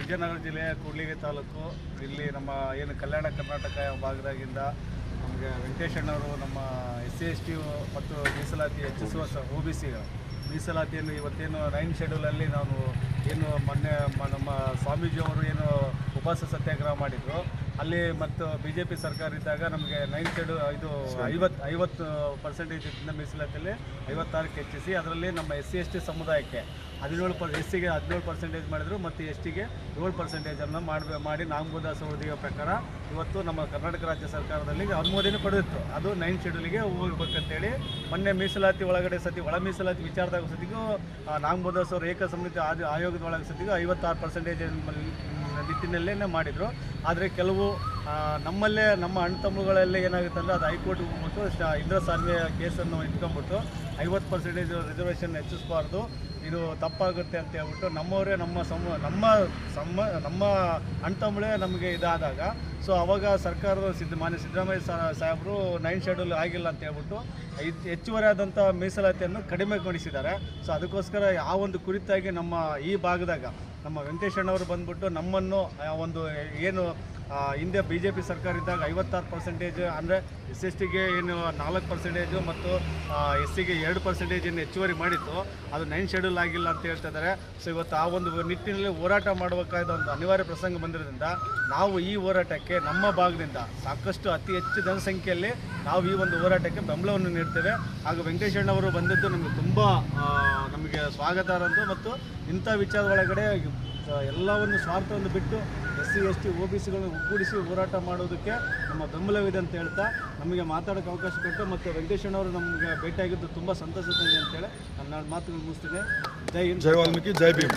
ವಿಜಯನಗರ ಜಿಲ್ಲೆಯ ಕೂಡ್ಲಿಗಿ ತಾಲೂಕು ಇಲ್ಲಿ ನಮ್ಮ ಏನು ಕಲ್ಯಾಣ ಕರ್ನಾಟಕ ಭಾಗದಾಗಿಂದ ನಮಗೆ ವೆಂಕಟೇಶಣ್ಣವರು ನಮ್ಮ SC/ST ಮತ್ತು ಮೀಸಲಾತಿ ಹೆಚ್ಚಿಸುವ OBC ಮೀಸಲಾತಿಯನ್ನು ಇವತ್ತೇನು 9 ಶೆಡ್ಯೂಲಲ್ಲಿ ನಾವು ಏನು ಮೊನ್ನೆ ನಮ್ಮ ಸ್ವಾಮೀಜಿಯವರು ಏನು ಉಪವಾಸ ಸತ್ಯಾಗ್ರಹ ಮಾಡಿದರು ಅಲ್ಲಿ ಮತ್ತು BJP ಸರ್ಕಾರ ಇದ್ದಾಗ ನಮಗೆ 9 ಶೆಡ್ಯೂಲ್ ಇದು 50% ಇದ್ದ ಮೀಸಲಾತಿಯಲ್ಲಿ 56ಕ್ಕೆ ಹೆಚ್ಚಿಸಿ ಅದರಲ್ಲಿ ನಮ್ಮ SC/ST ಸಮುದಾಯಕ್ಕೆ 17% SCಗೆ 17% ಮಾಡಿದರು ಮತ್ತು STಗೆ 7% ಮಾಡಿ ನಾಮಬೋಧ ವರದಿಯ ಪ್ರಕಾರ ಇವತ್ತು ನಮ್ಮ ಕರ್ನಾಟಕ ರಾಜ್ಯ ಸರ್ಕಾರದಲ್ಲಿ ಅನುಮೋದನೆ ಪಡೆದಿತ್ತು. ಅದು 9 ಶೆಡ್ಯೂಲಿಗೆ ಹೋಗ್ಬೇಕಂತೇಳಿ ಮೊನ್ನೆ ಮೀಸಲಾತಿ ಒಳಗಡೆ ಒಳ ಮೀಸಲಾತಿ ವಿಚಾರದಾಗ ಸತಿಗೂ ನಾಮಬೋಧ ಏಕ ಸಮಿತಿ ಆಯೋಗದ ಒಳಗೆ ಸತಿಗೂ 56% ನಿಟ್ಟಿನಲ್ಲೇ ಮಾಡಿದರು. ಆದರೆ ಕೆಲವು ನಮ್ಮಲ್ಲೇ ನಮ್ಮ ಅಣ್ಣ ತಮ್ಮಗಳಲ್ಲೇ ಏನಾಗುತ್ತೆ ಅಂದರೆ ಅದು ಹೈಕೋರ್ಟ್ ಹೋಗ್ಬಿಟ್ಟು ಇಂದ್ರ ಸಾನ್ವೆ ಕೇಸನ್ನು ಇಟ್ಕೊಂಡ್ಬಿಟ್ಟು 50% ರಿಸರ್ವೇಷನ್ ಹೆಚ್ಚಿಸಬಾರ್ದು, ಇದು ತಪ್ಪಾಗುತ್ತೆ ಅಂತ ಹೇಳ್ಬಿಟ್ಟು ನಮ್ಮವರೇ ನಮ್ಮ ಅಣ್ಣ ತಮ್ಮಳೇ ನಮಗೆ ಇದಾದಾಗ ಸೊ ಅವಾಗ ಸರ್ಕಾರದ ಮಾನ್ಯ ಸಿದ್ದರಾಮಯ್ಯ ಸಾಹೇಬರು 9 ಶೆಡ್ಯೂಲ್ ಆಗಿಲ್ಲ ಅಂತ ಹೇಳ್ಬಿಟ್ಟು ಹೆಚ್ಚುವರಿ ಆದಂಥ ಮೀಸಲಾತಿಯನ್ನು ಕಡಿಮೆಗೊಳಿಸಿದ್ದಾರೆ. ಸೊ ಅದಕ್ಕೋಸ್ಕರ ಆ ಒಂದು ಕುರಿತಾಗಿ ನಮ್ಮ ಈ ಭಾಗದಾಗ ನಮ್ಮ ವೆಂಕಟೇಶಣ್ಣವರು ಬಂದ್ಬಿಟ್ಟು ನಮ್ಮನ್ನು ಒಂದು ಏನು ಹಿಂದೆ BJP ಸರ್ಕಾರ ಇದ್ದಾಗ 56% ಅಂದರೆ SC/STಗೆ ಏನು 4% ಮತ್ತು SCಗೆ 2% ಹೆಚ್ಚುವರಿ ಮಾಡಿತ್ತು, ಅದು 9 ಶೆಡ್ಯೂಲ್ ಆಗಿಲ್ಲ ಅಂತ ಹೇಳ್ತಾ ಇದ್ದಾರೆ. ಸೊ ಇವತ್ತು ಆ ಒಂದು ನಿಟ್ಟಿನಲ್ಲಿ ಹೋರಾಟ ಮಾಡಬೇಕಾದ ಒಂದು ಅನಿವಾರ್ಯ ಪ್ರಸಂಗ ಬಂದಿರೋದ್ರಿಂದ ನಾವು ಈ ಹೋರಾಟಕ್ಕೆ ನಮ್ಮ ಭಾಗದಿಂದ ಸಾಕಷ್ಟು ಅತಿ ಹೆಚ್ಚು ಜನಸಂಖ್ಯೆಯಲ್ಲಿ ನಾವು ಈ ಒಂದು ಹೋರಾಟಕ್ಕೆ ಬೆಂಬಲವನ್ನು ನೀಡ್ತೇವೆ. ಹಾಗೂ ವೆಂಕಟೇಶಣ್ಣವರು ಬಂದಿದ್ದು ನಮಗೆ ತುಂಬ ನಮಗೆ ಸ್ವಾಗತಾರ್ಹ ಮತ್ತು ಇಂಥ ವಿಚಾರ ಒಳಗಡೆ ಎಲ್ಲವನ್ನು ಸ್ವಾರ್ಥವನ್ನು ಬಿಟ್ಟು SC/ST OBCಗಳನ್ನು ಒಗ್ಗೂಡಿಸಿ ಹೋರಾಟ ಮಾಡೋದಕ್ಕೆ ನಮ್ಮ ಬೆಂಬಲವಿದೆ ಅಂತ ಹೇಳ್ತಾ ನಮಗೆ ಮಾತಾಡೋಕ್ಕೆ ಅವಕಾಶ ಕೊಟ್ಟು ಮತ್ತು ವೆಂಕಟೇಶಣ್ಣವರು ನಮಗೆ ಭೇಟಿಯಾಗಿದ್ದು ತುಂಬ ಸಂತಸ ತಂದಿದೆ ಅಂತೇಳಿ ನನ್ನ ಮಾತುಗಳು ಮುಗಿಸ್ತೀನಿ. ಜೈ ಹಿಂದ್, ಜೈ ವಾಲ್ಮೀಕಿ, ಜೈ ಭೀಮ್.